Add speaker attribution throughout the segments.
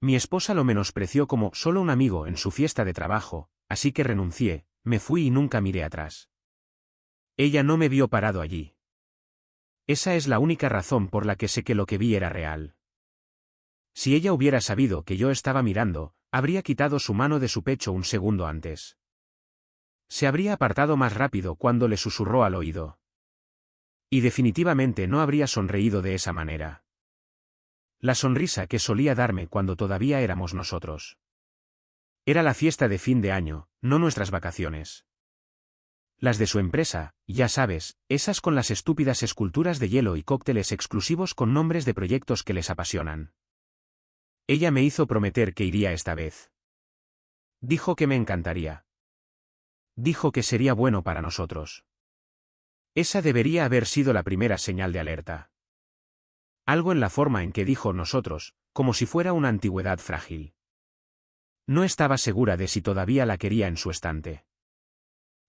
Speaker 1: Mi esposa lo menospreció como solo un amigo en su fiesta de trabajo, así que renuncié, me fui y nunca miré atrás. Ella no me vio parado allí. Esa es la única razón por la que sé que lo que vi era real. Si ella hubiera sabido que yo estaba mirando, habría quitado su mano de su pecho un segundo antes. Se habría apartado más rápido cuando le susurró al oído. Y definitivamente no habría sonreído de esa manera. La sonrisa que solía darme cuando todavía éramos nosotros. Era la fiesta de fin de año, no nuestras vacaciones. Las de su empresa, ya sabes, esas con las estúpidas esculturas de hielo y cócteles exclusivos con nombres de proyectos que les apasionan. Ella me hizo prometer que iría esta vez. Dijo que me encantaría. Dijo que sería bueno para nosotros. Esa debería haber sido la primera señal de alerta. Algo en la forma en que dijo nosotros, como si fuera una antigüedad frágil. No estaba segura de si todavía la quería en su estante.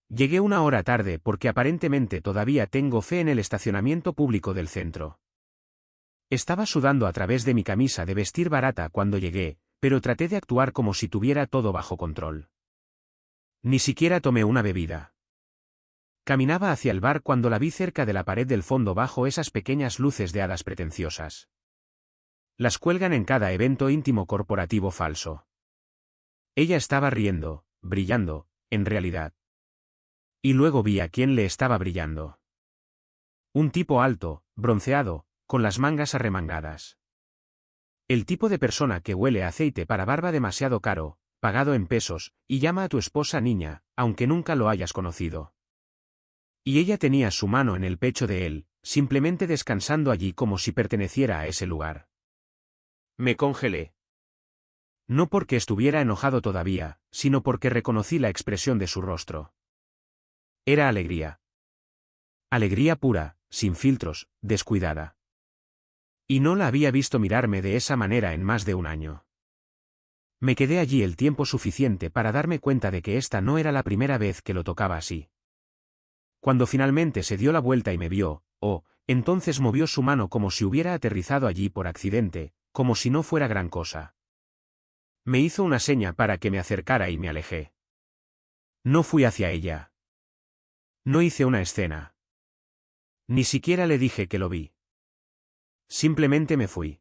Speaker 1: Llegué una hora tarde porque aparentemente todavía tengo fe en el estacionamiento público del centro. Estaba sudando a través de mi camisa de vestir barata cuando llegué, pero traté de actuar como si tuviera todo bajo control. Ni siquiera tomé una bebida. Caminaba hacia el bar cuando la vi cerca de la pared del fondo bajo esas pequeñas luces de hadas pretenciosas. Las cuelgan en cada evento íntimo corporativo falso. Ella estaba riendo, brillando, en realidad. Y luego vi a quién le estaba brillando. Un tipo alto, bronceado, con las mangas arremangadas. El tipo de persona que huele a aceite para barba demasiado caro, pagado en pesos, y llama a tu esposa niña, aunque nunca lo hayas conocido. Y ella tenía su mano en el pecho de él, simplemente descansando allí como si perteneciera a ese lugar. Me congelé. No porque estuviera enojado todavía, sino porque reconocí la expresión de su rostro. Era alegría. Alegría pura, sin filtros, descuidada. Y no la había visto mirarme de esa manera en más de un año. Me quedé allí el tiempo suficiente para darme cuenta de que esta no era la primera vez que lo tocaba así. Cuando finalmente se dio la vuelta y me vio, entonces movió su mano como si hubiera aterrizado allí por accidente, como si no fuera gran cosa. Me hizo una seña para que me acercara y me alejé. No fui hacia ella. No hice una escena. Ni siquiera le dije que lo vi. Simplemente me fui.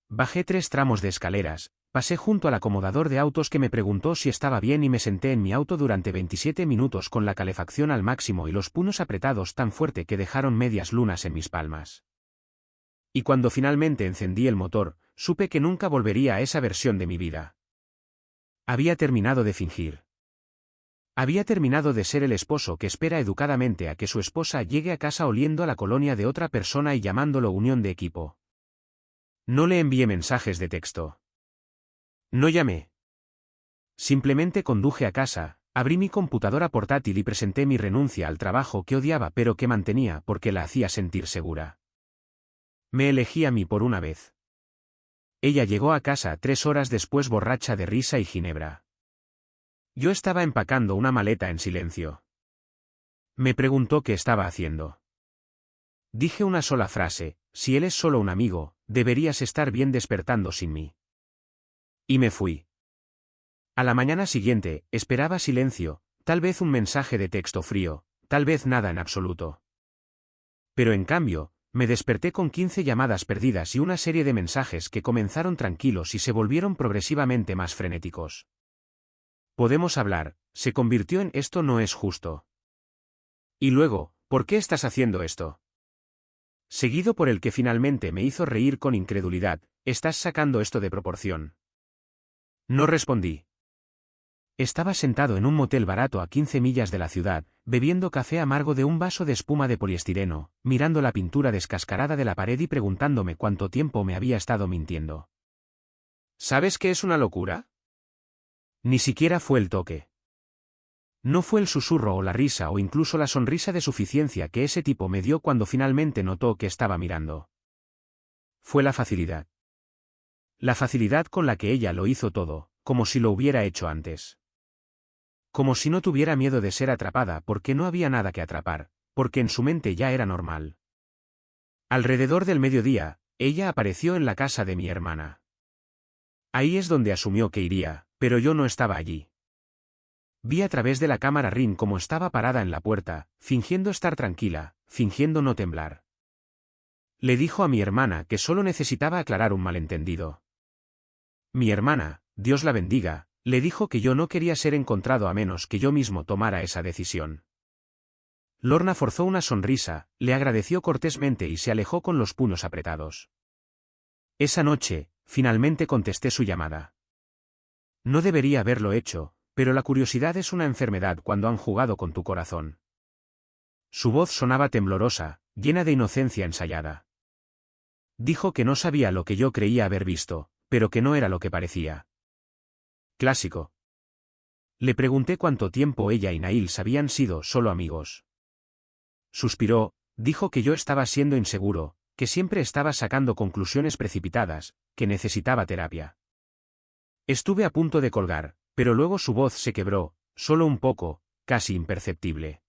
Speaker 1: Bajé 3 tramos de escaleras, pasé junto al acomodador de autos que me preguntó si estaba bien y me senté en mi auto durante 27 minutos con la calefacción al máximo y los puños apretados tan fuerte que dejaron medias lunas en mis palmas. Y cuando finalmente encendí el motor, supe que nunca volvería a esa versión de mi vida. Había terminado de fingir. Había terminado de ser el esposo que espera educadamente a que su esposa llegue a casa oliendo a la colonia de otra persona y llamándolo unión de equipo. No le envié mensajes de texto. No llamé. Simplemente conduje a casa, abrí mi computadora portátil y presenté mi renuncia al trabajo que odiaba pero que mantenía porque la hacía sentir segura. Me elegí a mí por una vez. Ella llegó a casa 3 horas después borracha de risa y ginebra. Yo estaba empacando una maleta en silencio. Me preguntó qué estaba haciendo. Dije una sola frase: si él es solo un amigo, deberías estar bien despertando sin mí. Y me fui. A la mañana siguiente, esperaba silencio, tal vez un mensaje de texto frío, tal vez nada en absoluto. Pero en cambio, me desperté con 15 llamadas perdidas y una serie de mensajes que comenzaron tranquilos y se volvieron progresivamente más frenéticos. Podemos hablar, se convirtió en esto no es justo. Y luego, ¿por qué estás haciendo esto? Seguido por el que finalmente me hizo reír con incredulidad: estás sacando esto de proporción. No respondí. Estaba sentado en un motel barato a 15 millas de la ciudad, bebiendo café amargo de un vaso de espuma de poliestireno, mirando la pintura descascarada de la pared y preguntándome cuánto tiempo me había estado mintiendo. ¿Sabes qué es una locura? Ni siquiera fue el toque. No fue el susurro o la risa o incluso la sonrisa de suficiencia que ese tipo me dio cuando finalmente notó que estaba mirando. Fue la facilidad. La facilidad con la que ella lo hizo todo, como si lo hubiera hecho antes. Como si no tuviera miedo de ser atrapada porque no había nada que atrapar, porque en su mente ya era normal. Alrededor del mediodía, ella apareció en la casa de mi hermana. Ahí es donde asumió que iría, pero yo no estaba allí. Vi a través de la cámara Rin cómo estaba parada en la puerta, fingiendo estar tranquila, fingiendo no temblar. Le dijo a mi hermana que solo necesitaba aclarar un malentendido. Mi hermana, Dios la bendiga, le dijo que yo no quería ser encontrado a menos que yo mismo tomara esa decisión. Lorna forzó una sonrisa, le agradeció cortésmente y se alejó con los puños apretados. Esa noche, finalmente contesté su llamada. No debería haberlo hecho, pero la curiosidad es una enfermedad cuando han jugado con tu corazón. Su voz sonaba temblorosa, llena de inocencia ensayada. Dijo que no sabía lo que yo creía haber visto, pero que no era lo que parecía. Clásico. Le pregunté cuánto tiempo ella y Niles habían sido solo amigos. Suspiró, dijo que yo estaba siendo inseguro, que siempre estaba sacando conclusiones precipitadas, que necesitaba terapia. Estuve a punto de colgar, pero luego su voz se quebró, solo un poco, casi imperceptible.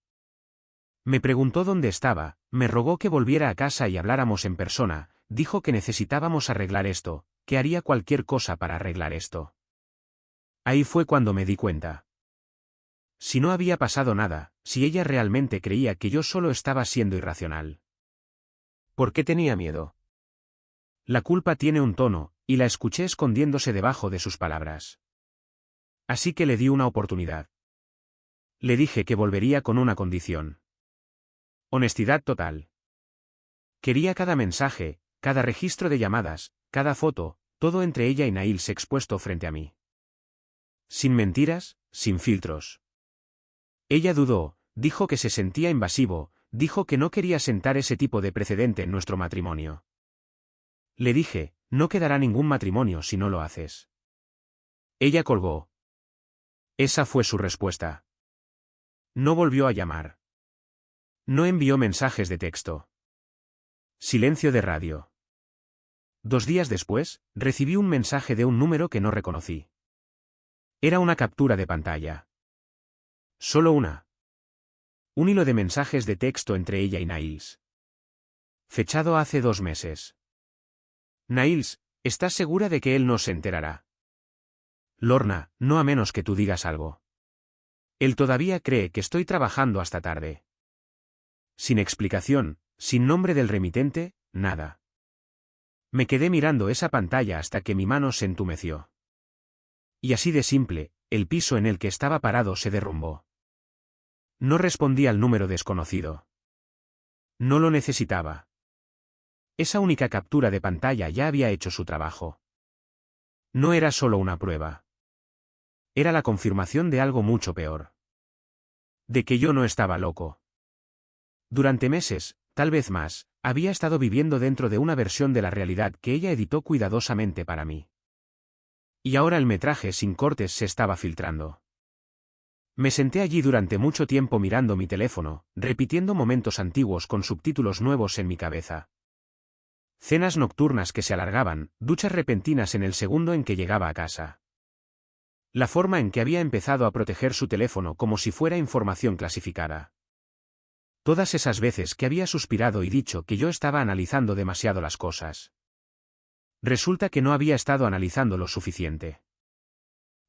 Speaker 1: Me preguntó dónde estaba, me rogó que volviera a casa y habláramos en persona, dijo que necesitábamos arreglar esto, que haría cualquier cosa para arreglar esto. Ahí fue cuando me di cuenta. Si no había pasado nada, si ella realmente creía que yo solo estaba siendo irracional. ¿Por qué tenía miedo? La culpa tiene un tono, y la escuché escondiéndose debajo de sus palabras. Así que le di una oportunidad. Le dije que volvería con una condición. Honestidad total. Quería cada mensaje, cada registro de llamadas, cada foto, todo entre ella y Niles expuesto frente a mí. Sin mentiras, sin filtros. Ella dudó, dijo que se sentía invasivo, dijo que no quería sentar ese tipo de precedente en nuestro matrimonio. Le dije, no quedará ningún matrimonio si no lo haces. Ella colgó. Esa fue su respuesta. No volvió a llamar. No envió mensajes de texto. Silencio de radio. 2 días después, recibí un mensaje de un número que no reconocí. Era una captura de pantalla. Solo una. Un hilo de mensajes de texto entre ella y Niles. Fechado hace 2 meses. Niles, ¿estás segura de que él no se enterará? Lorna, no a menos que tú digas algo. Él todavía cree que estoy trabajando hasta tarde. Sin explicación, sin nombre del remitente, nada. Me quedé mirando esa pantalla hasta que mi mano se entumeció. Y así de simple, el piso en el que estaba parado se derrumbó. No respondí al número desconocido. No lo necesitaba. Esa única captura de pantalla ya había hecho su trabajo. No era solo una prueba. Era la confirmación de algo mucho peor. De que yo no estaba loco. Durante meses, tal vez más, había estado viviendo dentro de una versión de la realidad que ella editó cuidadosamente para mí. Y ahora el metraje sin cortes se estaba filtrando. Me senté allí durante mucho tiempo mirando mi teléfono, repitiendo momentos antiguos con subtítulos nuevos en mi cabeza. Cenas nocturnas que se alargaban, duchas repentinas en el segundo en que llegaba a casa. La forma en que había empezado a proteger su teléfono como si fuera información clasificada. Todas esas veces que había suspirado y dicho que yo estaba analizando demasiado las cosas. Resulta que no había estado analizando lo suficiente.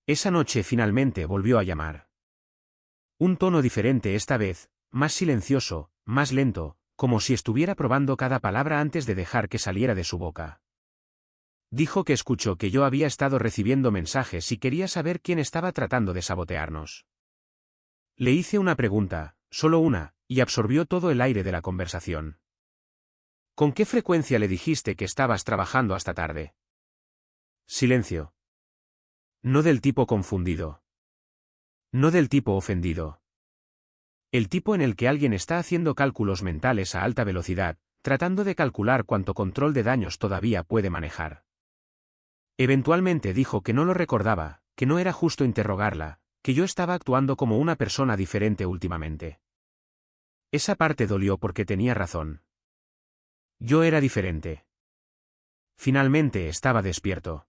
Speaker 1: Esa noche finalmente volvió a llamar. Un tono diferente esta vez, más silencioso, más lento, como si estuviera probando cada palabra antes de dejar que saliera de su boca. Dijo que escuchó que yo había estado recibiendo mensajes y quería saber quién estaba tratando de sabotearnos. Le hice una pregunta, solo una, y absorbió todo el aire de la conversación. ¿Con qué frecuencia le dijiste que estabas trabajando hasta tarde? Silencio. No del tipo confundido. No del tipo ofendido. El tipo en el que alguien está haciendo cálculos mentales a alta velocidad, tratando de calcular cuánto control de daños todavía puede manejar. Eventualmente dijo que no lo recordaba, que no era justo interrogarla, que yo estaba actuando como una persona diferente últimamente. Esa parte dolió porque tenía razón. Yo era diferente. Finalmente estaba despierto.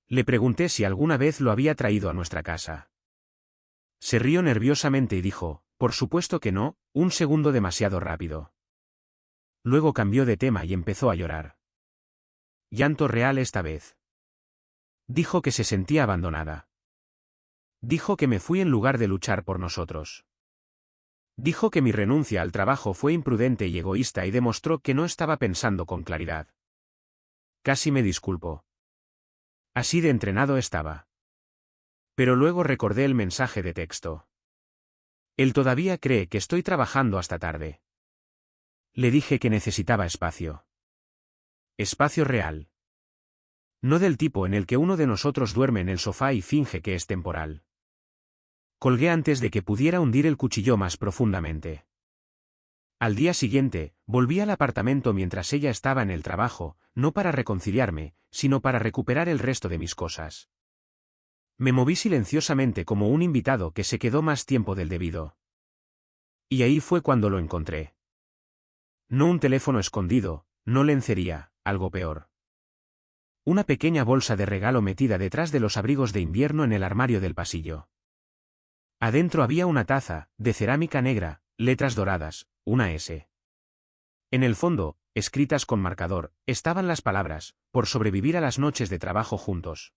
Speaker 1: Le pregunté si alguna vez lo había traído a nuestra casa. Se rió nerviosamente y dijo, por supuesto que no, un segundo demasiado rápido. Luego cambió de tema y empezó a llorar. Llanto real esta vez. Dijo que se sentía abandonada. Dijo que me fui en lugar de luchar por nosotros. Dijo que mi renuncia al trabajo fue imprudente y egoísta y demostró que no estaba pensando con claridad. Casi me disculpo. Así de entrenado estaba. Pero luego recordé el mensaje de texto. Él todavía cree que estoy trabajando hasta tarde. Le dije que necesitaba espacio. Espacio real. No del tipo en el que uno de nosotros duerme en el sofá y finge que es temporal. Colgué antes de que pudiera hundir el cuchillo más profundamente. Al día siguiente, volví al apartamento mientras ella estaba en el trabajo, no para reconciliarme, sino para recuperar el resto de mis cosas. Me moví silenciosamente como un invitado que se quedó más tiempo del debido. Y ahí fue cuando lo encontré. No un teléfono escondido, no lencería, algo peor. Una pequeña bolsa de regalo metida detrás de los abrigos de invierno en el armario del pasillo. Adentro había una taza, de cerámica negra, letras doradas, una S. En el fondo, escritas con marcador, estaban las palabras, por sobrevivir a las noches de trabajo juntos.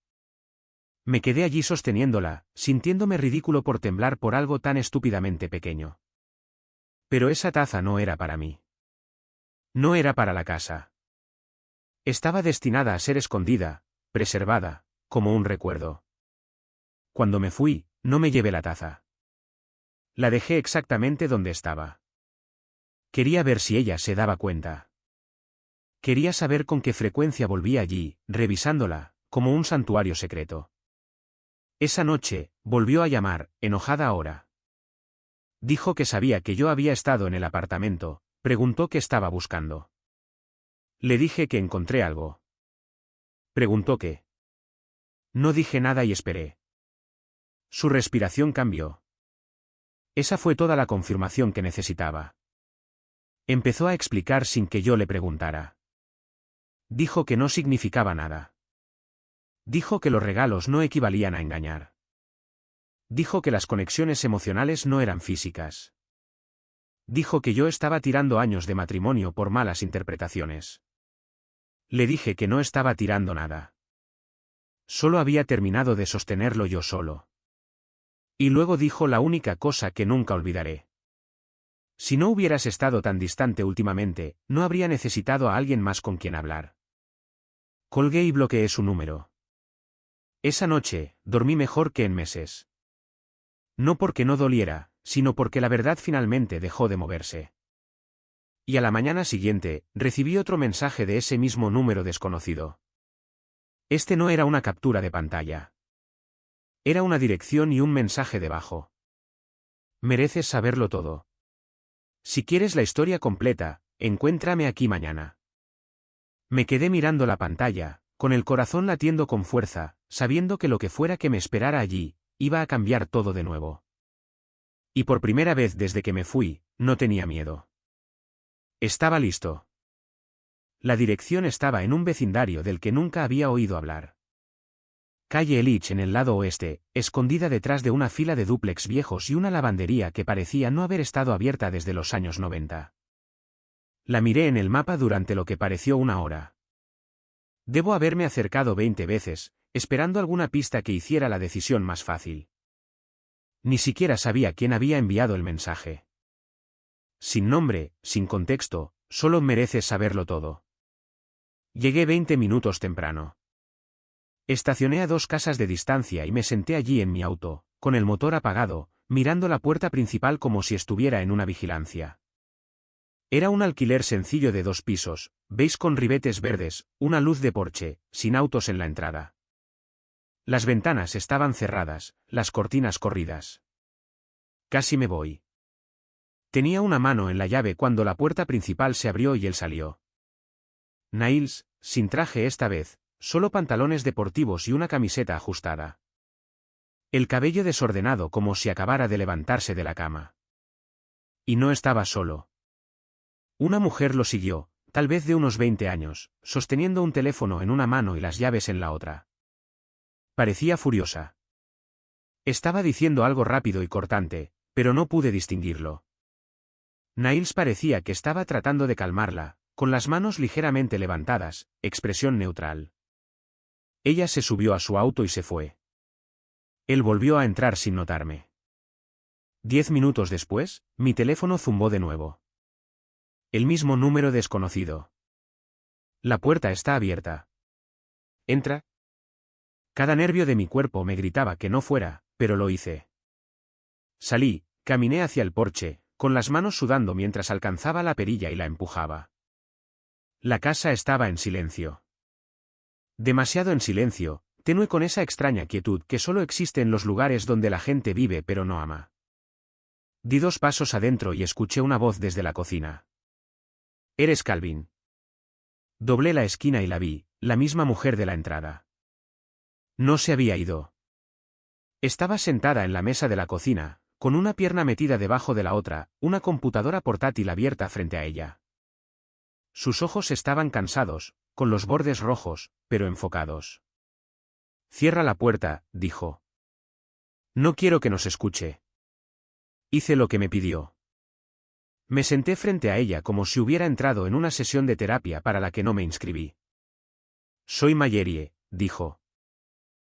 Speaker 1: Me quedé allí sosteniéndola, sintiéndome ridículo por temblar por algo tan estúpidamente pequeño. Pero esa taza no era para mí. No era para la casa. Estaba destinada a ser escondida, preservada, como un recuerdo. Cuando me fui, no me llevé la taza. La dejé exactamente donde estaba. Quería ver si ella se daba cuenta. Quería saber con qué frecuencia volvía allí, revisándola, como un santuario secreto. Esa noche, volvió a llamar, enojada ahora. Dijo que sabía que yo había estado en el apartamento, preguntó qué estaba buscando. Le dije que encontré algo. Preguntó qué. No dije nada y esperé. Su respiración cambió. Esa fue toda la confirmación que necesitaba. Empezó a explicar sin que yo le preguntara. Dijo que no significaba nada. Dijo que los regalos no equivalían a engañar. Dijo que las conexiones emocionales no eran físicas. Dijo que yo estaba tirando años de matrimonio por malas interpretaciones. Le dije que no estaba tirando nada. Solo había terminado de sostenerlo yo solo. Y luego dijo la única cosa que nunca olvidaré. Si no hubieras estado tan distante últimamente, no habría necesitado a alguien más con quien hablar. Colgué y bloqueé su número. Esa noche, dormí mejor que en meses. No porque no doliera, sino porque la verdad finalmente dejó de moverse. Y a la mañana siguiente, recibí otro mensaje de ese mismo número desconocido. Este no era una captura de pantalla. Era una dirección y un mensaje debajo. Mereces saberlo todo. Si quieres la historia completa, encuéntrame aquí mañana. Me quedé mirando la pantalla, con el corazón latiendo con fuerza, sabiendo que lo que fuera que me esperara allí, iba a cambiar todo de nuevo. Y por primera vez desde que me fui, no tenía miedo. Estaba listo. La dirección estaba en un vecindario del que nunca había oído hablar. Calle Elitch en el lado oeste, escondida detrás de una fila de dúplex viejos y una lavandería que parecía no haber estado abierta desde los años 90. La miré en el mapa durante lo que pareció una hora. Debo haberme acercado 20 veces, esperando alguna pista que hiciera la decisión más fácil. Ni siquiera sabía quién había enviado el mensaje. Sin nombre, sin contexto, solo mereces saberlo todo. Llegué 20 minutos temprano. Estacioné a 2 casas de distancia y me senté allí en mi auto, con el motor apagado, mirando la puerta principal como si estuviera en una vigilancia. Era un alquiler sencillo de 2 pisos, beige con ribetes verdes, una luz de porche, sin autos en la entrada. Las ventanas estaban cerradas, las cortinas corridas. Casi me voy. Tenía una mano en la llave cuando la puerta principal se abrió y él salió. Niles, sin traje esta vez, solo pantalones deportivos y una camiseta ajustada. El cabello desordenado como si acabara de levantarse de la cama. Y no estaba solo. Una mujer lo siguió, tal vez de unos 20 años, sosteniendo un teléfono en una mano y las llaves en la otra. Parecía furiosa. Estaba diciendo algo rápido y cortante, pero no pude distinguirlo. Niles parecía que estaba tratando de calmarla, con las manos ligeramente levantadas, expresión neutral. Ella se subió a su auto y se fue. Él volvió a entrar sin notarme. 10 minutos después, mi teléfono zumbó de nuevo. El mismo número desconocido. La puerta está abierta. Entra. Cada nervio de mi cuerpo me gritaba que no fuera, pero lo hice. Salí, caminé hacia el porche, con las manos sudando mientras alcanzaba la perilla y la empujaba. La casa estaba en silencio. Demasiado en silencio, tenue con esa extraña quietud que solo existe en los lugares donde la gente vive pero no ama. Di 2 pasos adentro y escuché una voz desde la cocina. «¿Eres Calvin?» Doblé la esquina y la vi, la misma mujer de la entrada. No se había ido. Estaba sentada en la mesa de la cocina, con una pierna metida debajo de la otra, una computadora portátil abierta frente a ella. Sus ojos estaban cansados, con los bordes rojos, pero enfocados. «Cierra la puerta», dijo. «No quiero que nos escuche». Hice lo que me pidió. Me senté frente a ella como si hubiera entrado en una sesión de terapia para la que no me inscribí. «Soy Mayerie», dijo.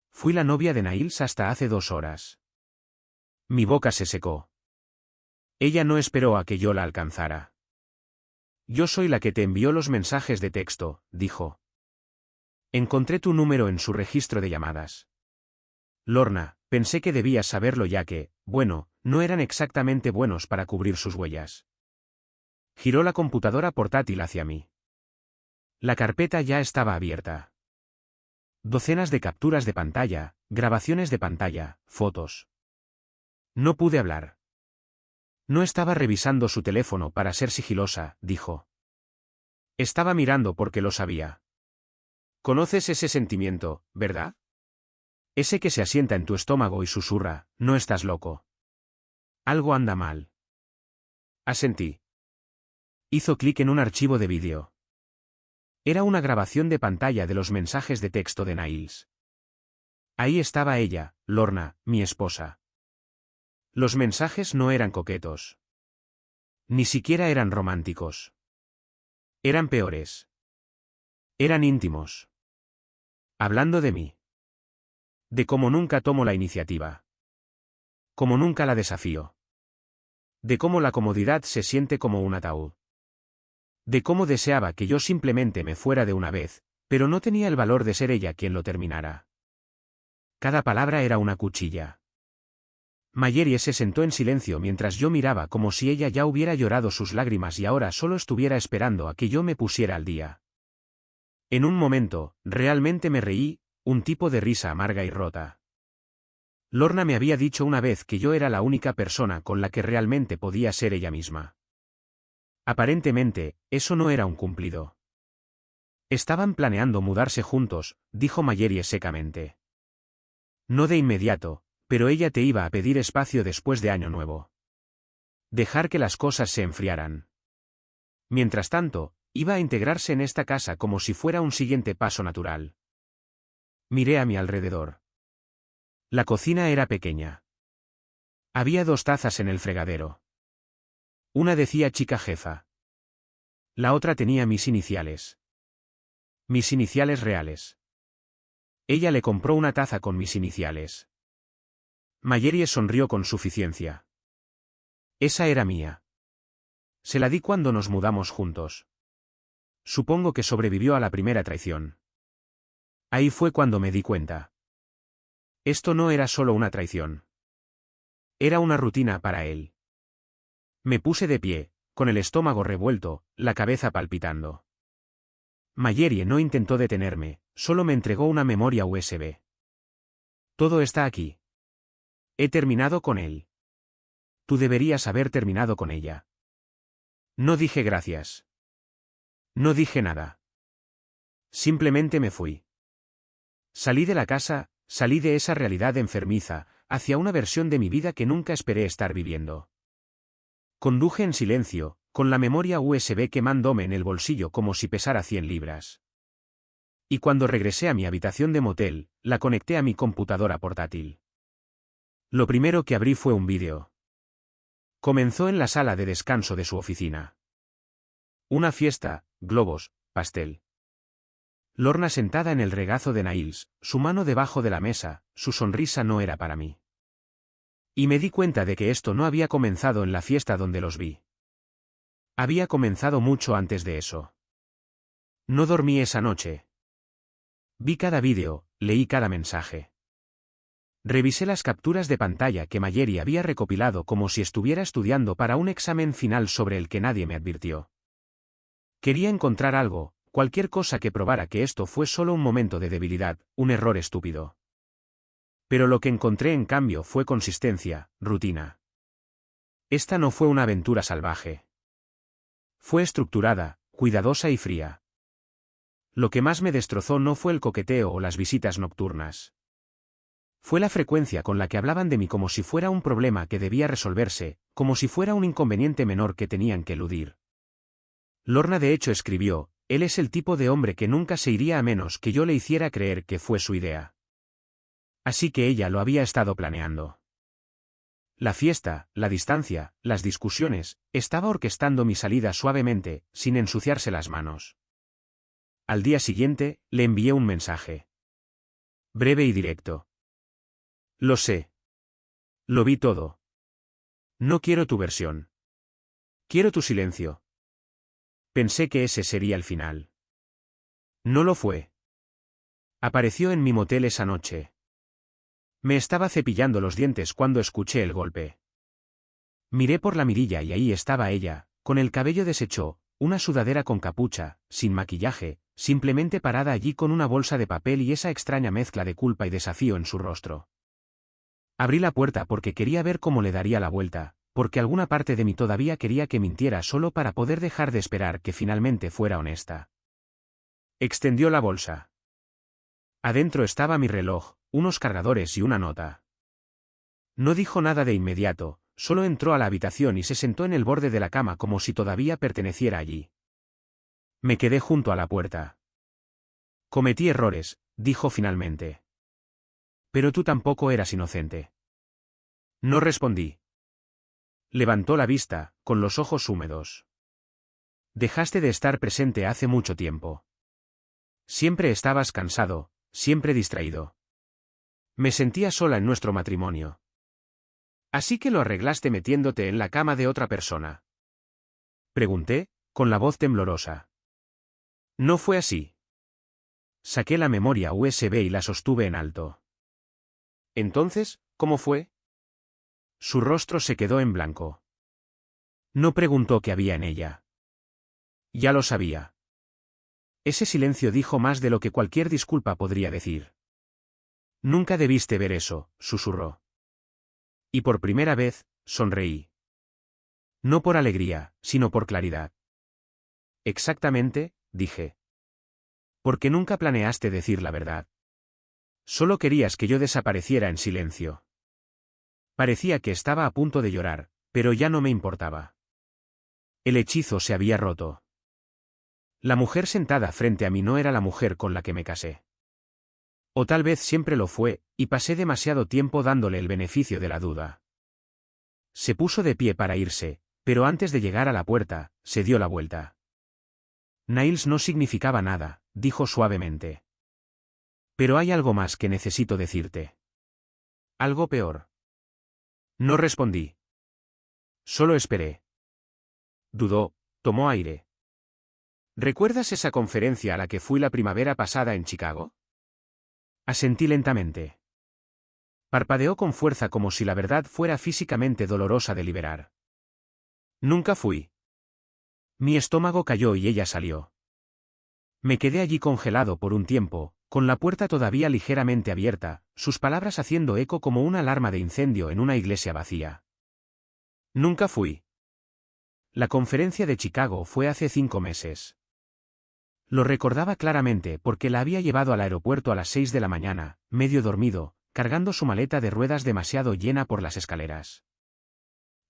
Speaker 1: «Fui la novia de Niles hasta hace 2 horas». Mi boca se secó. Ella no esperó a que yo la alcanzara. «Yo soy la que te envió los mensajes de texto», dijo. «Encontré tu número en su registro de llamadas». «Lorna, pensé que debías saberlo ya que, bueno, no eran exactamente buenos para cubrir sus huellas». Giró la computadora portátil hacia mí. La carpeta ya estaba abierta. Docenas de capturas de pantalla, grabaciones de pantalla, fotos. No pude hablar. No estaba revisando su teléfono para ser sigilosa, dijo. Estaba mirando porque lo sabía. ¿Conoces ese sentimiento, verdad? Ese que se asienta en tu estómago y susurra, no estás loco. Algo anda mal. Asentí. Hizo clic en un archivo de vídeo. Era una grabación de pantalla de los mensajes de texto de Niles. Ahí estaba ella, Lorna, mi esposa. Los mensajes no eran coquetos. Ni siquiera eran románticos. Eran peores. Eran íntimos. Hablando de mí. De cómo nunca tomo la iniciativa. Cómo nunca la desafío. De cómo la comodidad se siente como un ataúd. De cómo deseaba que yo simplemente me fuera de una vez, pero no tenía el valor de ser ella quien lo terminara. Cada palabra era una cuchilla. Mayerie se sentó en silencio mientras yo miraba como si ella ya hubiera llorado sus lágrimas y ahora solo estuviera esperando a que yo me pusiera al día. En un momento, realmente me reí, un tipo de risa amarga y rota. Lorna me había dicho una vez que yo era la única persona con la que realmente podía ser ella misma. Aparentemente, eso no era un cumplido. Estaban planeando mudarse juntos, dijo Mayerie secamente. No de inmediato, pero ella te iba a pedir espacio después de Año Nuevo. Dejar que las cosas se enfriaran. Mientras tanto, iba a integrarse en esta casa como si fuera un siguiente paso natural. Miré a mi alrededor. La cocina era pequeña. Había 2 tazas en el fregadero. Una decía chica jefa. La otra tenía mis iniciales. Mis iniciales reales. Ella le compró una taza con mis iniciales. Mayerie sonrió con suficiencia. Esa era mía. Se la di cuando nos mudamos juntos. Supongo que sobrevivió a la primera traición. Ahí fue cuando me di cuenta. Esto no era solo una traición. Era una rutina para él. Me puse de pie, con el estómago revuelto, la cabeza palpitando. Mayerie no intentó detenerme, solo me entregó una memoria USB. Todo está aquí. He terminado con él. Tú deberías haber terminado con ella. No dije gracias. No dije nada. Simplemente me fui. Salí de la casa, salí de esa realidad enfermiza, hacia una versión de mi vida que nunca esperé estar viviendo. Conduje en silencio, con la memoria USB quemándome en el bolsillo como si pesara 100 libras. Y cuando regresé a mi habitación de motel, la conecté a mi computadora portátil. Lo primero que abrí fue un vídeo. Comenzó en la sala de descanso de su oficina. Una fiesta, globos, pastel. Lorna sentada en el regazo de Niles, su mano debajo de la mesa, su sonrisa no era para mí. Y me di cuenta de que esto no había comenzado en la fiesta donde los vi. Había comenzado mucho antes de eso. No dormí esa noche. Vi cada vídeo, leí cada mensaje. Revisé las capturas de pantalla que Mayeri había recopilado como si estuviera estudiando para un examen final sobre el que nadie me advirtió. Quería encontrar algo, cualquier cosa que probara que esto fue solo un momento de debilidad, un error estúpido. Pero lo que encontré en cambio fue consistencia, rutina. Esta no fue una aventura salvaje. Fue estructurada, cuidadosa y fría. Lo que más me destrozó no fue el coqueteo o las visitas nocturnas. Fue la frecuencia con la que hablaban de mí como si fuera un problema que debía resolverse, como si fuera un inconveniente menor que tenían que eludir. Lorna de hecho escribió, él es el tipo de hombre que nunca se iría a menos que yo le hiciera creer que fue su idea. Así que ella lo había estado planeando. La fiesta, la distancia, las discusiones, estaba orquestando mi salida suavemente, sin ensuciarse las manos. Al día siguiente, le envié un mensaje. Breve y directo. Lo sé. Lo vi todo. No quiero tu versión. Quiero tu silencio. Pensé que ese sería el final. No lo fue. Apareció en mi motel esa noche. Me estaba cepillando los dientes cuando escuché el golpe. Miré por la mirilla y ahí estaba ella, con el cabello deshecho, una sudadera con capucha, sin maquillaje, simplemente parada allí con una bolsa de papel y esa extraña mezcla de culpa y desafío en su rostro. Abrí la puerta porque quería ver cómo le daría la vuelta, porque alguna parte de mí todavía quería que mintiera solo para poder dejar de esperar que finalmente fuera honesta. Extendió la bolsa. Adentro estaba mi reloj, unos cargadores y una nota. No dijo nada de inmediato, solo entró a la habitación y se sentó en el borde de la cama como si todavía perteneciera allí. Me quedé junto a la puerta. Cometí errores, dijo finalmente. Pero tú tampoco eras inocente. No respondí. Levantó la vista, con los ojos húmedos. Dejaste de estar presente hace mucho tiempo. Siempre estabas cansado, siempre distraído. Me sentía sola en nuestro matrimonio. Así que lo arreglaste metiéndote en la cama de otra persona. Pregunté, con la voz temblorosa. No fue así. Saqué la memoria USB y la sostuve en alto. Entonces, ¿cómo fue? Su rostro se quedó en blanco. No preguntó qué había en ella. Ya lo sabía. Ese silencio dijo más de lo que cualquier disculpa podría decir. Nunca debiste ver eso, susurró. Y por primera vez, sonreí. No por alegría, sino por claridad. Exactamente, dije. Porque nunca planeaste decir la verdad. Solo querías que yo desapareciera en silencio. Parecía que estaba a punto de llorar, pero ya no me importaba. El hechizo se había roto. La mujer sentada frente a mí no era la mujer con la que me casé. O tal vez siempre lo fue, y pasé demasiado tiempo dándole el beneficio de la duda. Se puso de pie para irse, pero antes de llegar a la puerta, se dio la vuelta. Niles no significaba nada, dijo suavemente. Pero hay algo más que necesito decirte. Algo peor. No respondí. Solo esperé. Dudó, tomó aire. ¿Recuerdas esa conferencia a la que fui la primavera pasada en Chicago? Asentí lentamente. Parpadeó con fuerza como si la verdad fuera físicamente dolorosa de liberar. Nunca fui. Mi estómago cayó y ella salió. Me quedé allí congelado por un tiempo, con la puerta todavía ligeramente abierta, sus palabras haciendo eco como una alarma de incendio en una iglesia vacía. Nunca fui. La conferencia de Chicago fue hace 5 meses. Lo recordaba claramente porque la había llevado al aeropuerto a las 6 de la mañana, medio dormido, cargando su maleta de ruedas demasiado llena por las escaleras.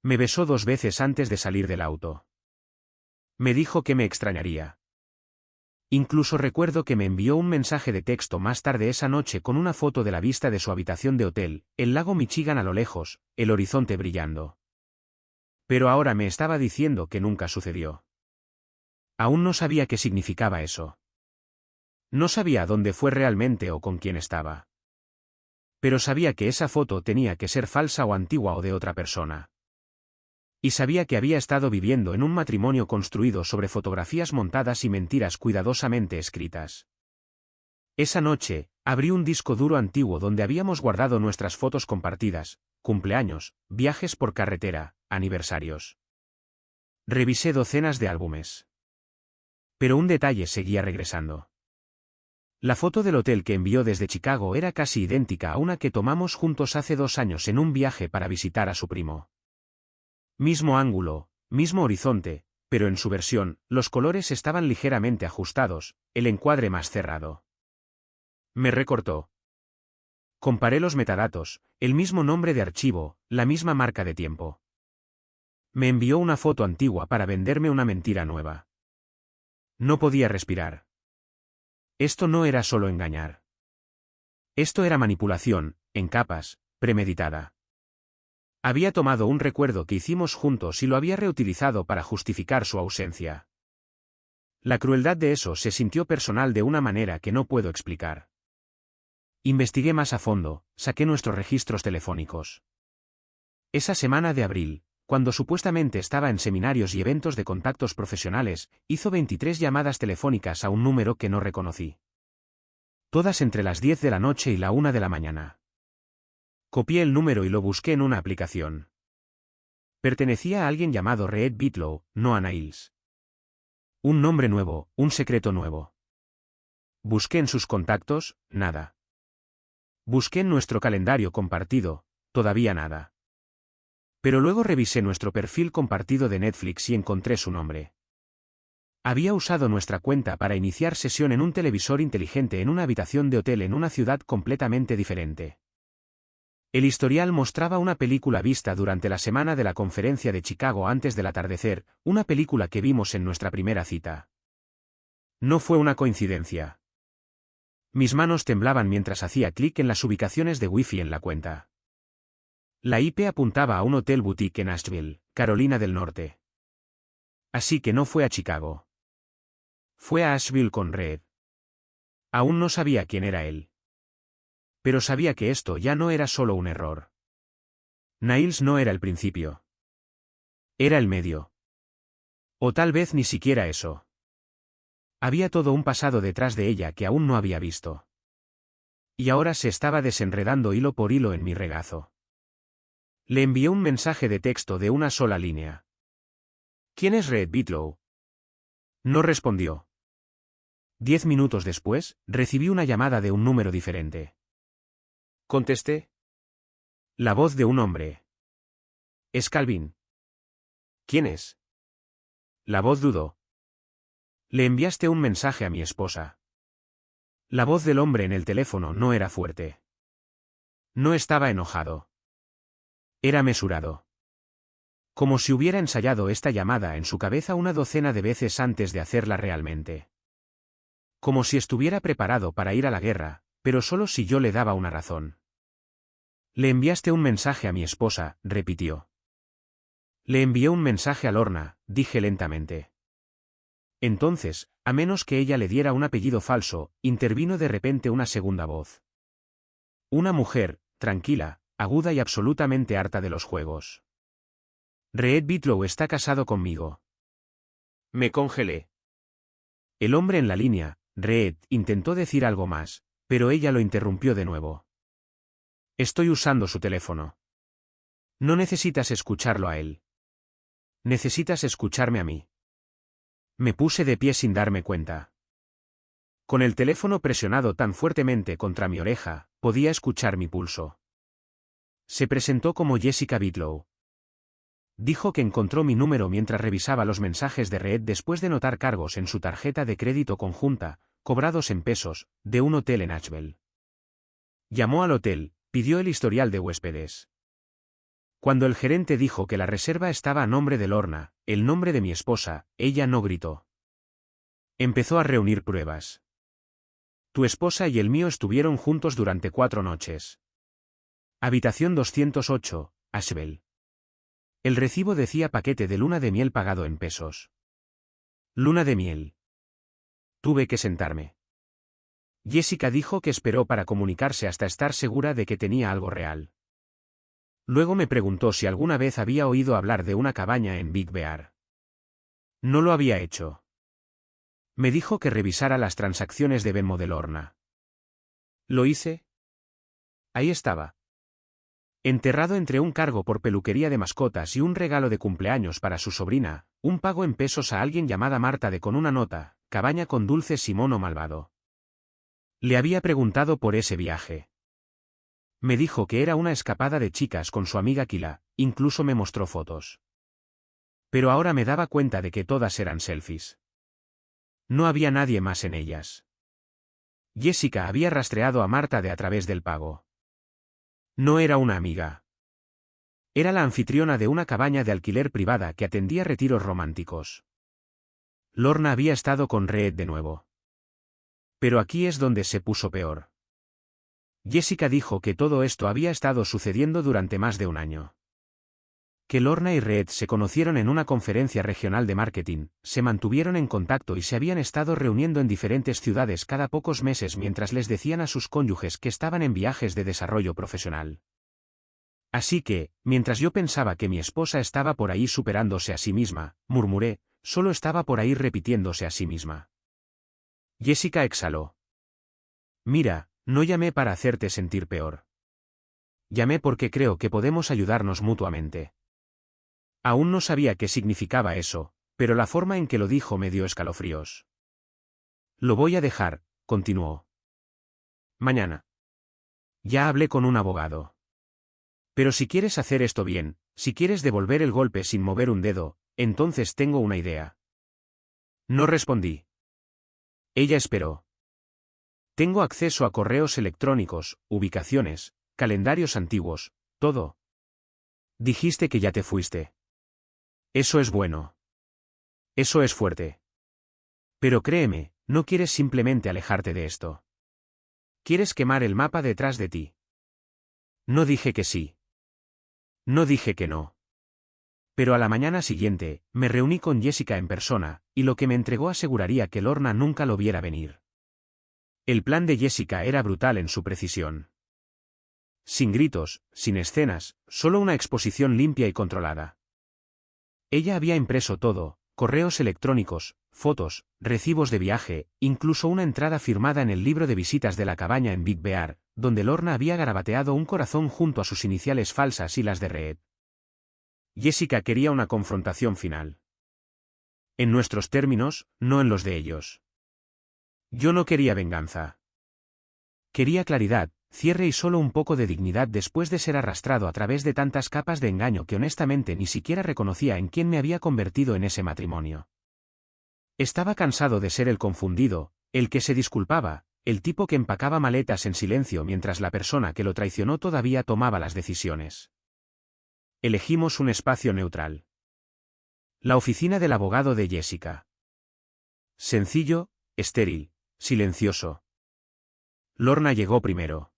Speaker 1: Me besó 2 veces antes de salir del auto. Me dijo que me extrañaría. Incluso recuerdo que me envió un mensaje de texto más tarde esa noche con una foto de la vista de su habitación de hotel, el lago Michigan a lo lejos, el horizonte brillando. Pero ahora me estaba diciendo que nunca sucedió. Aún no sabía qué significaba eso. No sabía dónde fue realmente o con quién estaba. Pero sabía que esa foto tenía que ser falsa o antigua o de otra persona. Y sabía que había estado viviendo en un matrimonio construido sobre fotografías montadas y mentiras cuidadosamente escritas. Esa noche, abrí un disco duro antiguo donde habíamos guardado nuestras fotos compartidas, cumpleaños, viajes por carretera, aniversarios. Revisé docenas de álbumes. Pero un detalle seguía regresando. La foto del hotel que envió desde Chicago era casi idéntica a una que tomamos juntos hace 2 años en un viaje para visitar a su primo. Mismo ángulo, mismo horizonte, pero en su versión, los colores estaban ligeramente ajustados, el encuadre más cerrado. Me recortó. Comparé los metadatos, el mismo nombre de archivo, la misma marca de tiempo. Me envió una foto antigua para venderme una mentira nueva. No podía respirar. Esto no era solo engañar. Esto era manipulación, en capas, premeditada. Había tomado un recuerdo que hicimos juntos y lo había reutilizado para justificar su ausencia. La crueldad de eso se sintió personal de una manera que no puedo explicar. Investigué más a fondo, saqué nuestros registros telefónicos. Esa semana de abril, cuando supuestamente estaba en seminarios y eventos de contactos profesionales, hizo 23 llamadas telefónicas a un número que no reconocí. Todas entre las 10 de la noche y la 1 de la mañana. Copié el número y lo busqué en una aplicación. Pertenecía a alguien llamado Reed Bitlow, no a Niles. Un nombre nuevo, un secreto nuevo. Busqué en sus contactos, nada. Busqué en nuestro calendario compartido, todavía nada. Pero luego revisé nuestro perfil compartido de Netflix y encontré su nombre. Había usado nuestra cuenta para iniciar sesión en un televisor inteligente en una habitación de hotel en una ciudad completamente diferente. El historial mostraba una película vista durante la semana de la conferencia de Chicago antes del atardecer, una película que vimos en nuestra primera cita. No fue una coincidencia. Mis manos temblaban mientras hacía clic en las ubicaciones de Wi-Fi en la cuenta. La IP apuntaba a un hotel boutique en Asheville, Carolina del Norte. Así que no fue a Chicago. Fue a Asheville con Red. Aún no sabía quién era él. Pero sabía que esto ya no era solo un error. Niles no era el principio. Era el medio. O tal vez ni siquiera eso. Había todo un pasado detrás de ella que aún no había visto. Y ahora se estaba desenredando hilo por hilo en mi regazo. Le envié un mensaje de texto de una sola línea. ¿Quién es Red Bitlow? No respondió. 10 minutos después, recibí una llamada de un número diferente. Contesté. La voz de un hombre. Es Calvin. ¿Quién es? La voz dudó. Le enviaste un mensaje a mi esposa. La voz del hombre en el teléfono no era fuerte. No estaba enojado. Era mesurado. Como si hubiera ensayado esta llamada en su cabeza una docena de veces antes de hacerla realmente. Como si estuviera preparado para ir a la guerra, pero solo si yo le daba una razón. Le enviaste un mensaje a mi esposa, repitió. Le envié un mensaje a Lorna, dije lentamente. Entonces, a menos que ella le diera un apellido falso, intervino de repente una segunda voz. Una mujer, tranquila, aguda y absolutamente harta de los juegos. Reed Bitlow está casado conmigo. Me congelé. El hombre en la línea, Reed, intentó decir algo más, pero ella lo interrumpió de nuevo. Estoy usando su teléfono. No necesitas escucharlo a él. Necesitas escucharme a mí. Me puse de pie sin darme cuenta. Con el teléfono presionado tan fuertemente contra mi oreja, podía escuchar mi pulso. Se presentó como Jessica Bitlow. Dijo que encontró mi número mientras revisaba los mensajes de Reed después de notar cargos en su tarjeta de crédito conjunta, cobrados en pesos, de un hotel en Asheville. Llamó al hotel, pidió el historial de huéspedes. Cuando el gerente dijo que la reserva estaba a nombre de Lorna, el nombre de mi esposa, ella no gritó. Empezó a reunir pruebas. Tu esposa y el mío estuvieron juntos durante 4 noches. Habitación 208, Asheville. El recibo decía paquete de luna de miel pagado en pesos. Luna de miel. Tuve que sentarme. Jessica dijo que esperó para comunicarse hasta estar segura de que tenía algo real. Luego me preguntó si alguna vez había oído hablar de una cabaña en Big Bear. No lo había hecho. Me dijo que revisara las transacciones de Venmo de Lorna. ¿Lo hice? Ahí estaba. Enterrado entre un cargo por peluquería de mascotas y un regalo de cumpleaños para su sobrina, un pago en pesos a alguien llamada Marta con una nota, cabaña con dulces y mono malvado. Le había preguntado por ese viaje. Me dijo que era una escapada de chicas con su amiga Kila, incluso me mostró fotos. Pero ahora me daba cuenta de que todas eran selfies. No había nadie más en ellas. Jessica había rastreado a Marta a través del pago. No era una amiga. Era la anfitriona de una cabaña de alquiler privada que atendía retiros románticos. Lorna había estado con Reed de nuevo. Pero aquí es donde se puso peor. Jessica dijo que todo esto había estado sucediendo durante más de un año. Que Lorna y Reed se conocieron en una conferencia regional de marketing, se mantuvieron en contacto y se habían estado reuniendo en diferentes ciudades cada pocos meses mientras les decían a sus cónyuges que estaban en viajes de desarrollo profesional. Así que, mientras yo pensaba que mi esposa estaba por ahí superándose a sí misma, murmuré, solo estaba por ahí repitiéndose a sí misma. Jessica exhaló. Mira, no llamé para hacerte sentir peor. Llamé porque creo que podemos ayudarnos mutuamente. Aún no sabía qué significaba eso, pero la forma en que lo dijo me dio escalofríos. Lo voy a dejar, continuó. Mañana. Ya hablé con un abogado. Pero si quieres hacer esto bien, si quieres devolver el golpe sin mover un dedo, entonces tengo una idea. No respondí. Ella esperó. Tengo acceso a correos electrónicos, ubicaciones, calendarios antiguos, todo. Dijiste que ya te fuiste. Eso es bueno. Eso es fuerte. Pero créeme, no quieres simplemente alejarte de esto. Quieres quemar el mapa detrás de ti. No dije que sí. No dije que no. Pero a la mañana siguiente, me reuní con Jessica en persona, y lo que me entregó aseguraría que Lorna nunca lo viera venir. El plan de Jessica era brutal en su precisión. Sin gritos, sin escenas, solo una exposición limpia y controlada. Ella había impreso todo, correos electrónicos, fotos, recibos de viaje, incluso una entrada firmada en el libro de visitas de la cabaña en Big Bear, donde Lorna había garabateado un corazón junto a sus iniciales falsas y las de Reed. Jessica quería una confrontación final. En nuestros términos, no en los de ellos. Yo no quería venganza. Quería claridad, cierre y solo un poco de dignidad después de ser arrastrado a través de tantas capas de engaño que honestamente ni siquiera reconocía en quién me había convertido en ese matrimonio. Estaba cansado de ser el confundido, el que se disculpaba, el tipo que empacaba maletas en silencio mientras la persona que lo traicionó todavía tomaba las decisiones. Elegimos un espacio neutral. La oficina del abogado de Jessica. Sencillo, estéril, silencioso. Lorna llegó primero.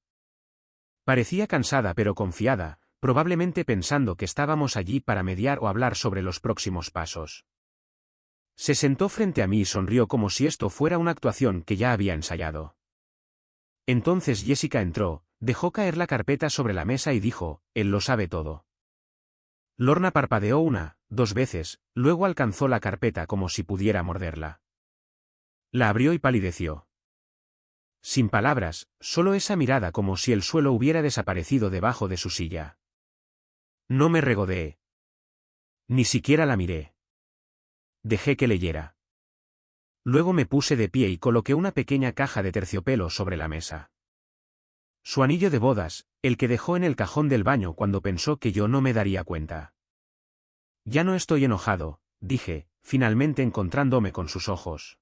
Speaker 1: Parecía cansada pero confiada, probablemente pensando que estábamos allí para mediar o hablar sobre los próximos pasos. Se sentó frente a mí y sonrió como si esto fuera una actuación que ya había ensayado. Entonces Jessica entró, dejó caer la carpeta sobre la mesa y dijo, él lo sabe todo. Lorna parpadeó una, dos veces, luego alcanzó la carpeta como si pudiera morderla. La abrió y palideció. Sin palabras, solo esa mirada como si el suelo hubiera desaparecido debajo de su silla. No me regodeé. Ni siquiera la miré. Dejé que leyera. Luego me puse de pie y coloqué una pequeña caja de terciopelo sobre la mesa. Su anillo de bodas, el que dejó en el cajón del baño cuando pensó que yo no me daría cuenta. Ya no estoy enojado, dije, finalmente encontrándome con sus ojos.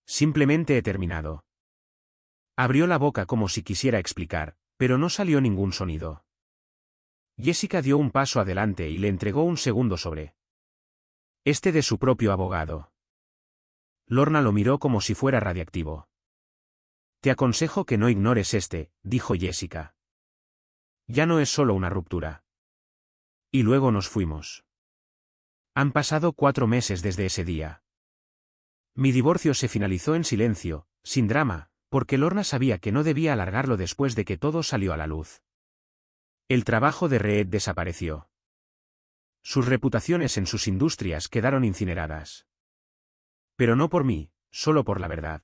Speaker 1: Simplemente he terminado. Abrió la boca como si quisiera explicar, pero no salió ningún sonido. Jessica dio un paso adelante y le entregó un segundo sobre. Este de su propio abogado. Lorna lo miró como si fuera radiactivo. Te aconsejo que no ignores este, dijo Jessica. Ya no es solo una ruptura. Y luego nos fuimos. Han pasado 4 meses desde ese día. Mi divorcio se finalizó en silencio, sin drama, Porque Lorna sabía que no debía alargarlo después de que todo salió a la luz. El trabajo de Reed desapareció. Sus reputaciones en sus industrias quedaron incineradas. Pero no por mí, solo por la verdad.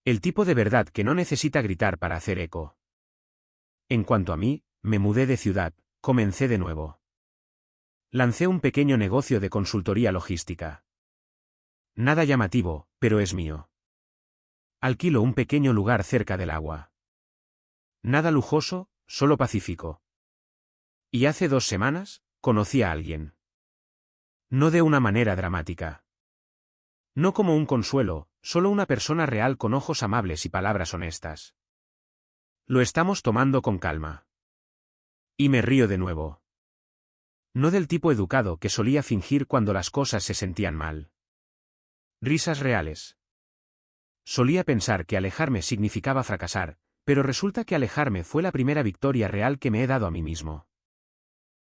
Speaker 1: El tipo de verdad que no necesita gritar para hacer eco. En cuanto a mí, me mudé de ciudad, comencé de nuevo. Lancé un pequeño negocio de consultoría logística. Nada llamativo, pero es mío. Alquilo un pequeño lugar cerca del agua. Nada lujoso, solo pacífico. Y hace 2 semanas, conocí a alguien. No de una manera dramática. No como un consuelo, solo una persona real con ojos amables y palabras honestas. Lo estamos tomando con calma. Y me río de nuevo. No del tipo educado que solía fingir cuando las cosas se sentían mal. Risas reales. Solía pensar que alejarme significaba fracasar, pero resulta que alejarme fue la primera victoria real que me he dado a mí mismo.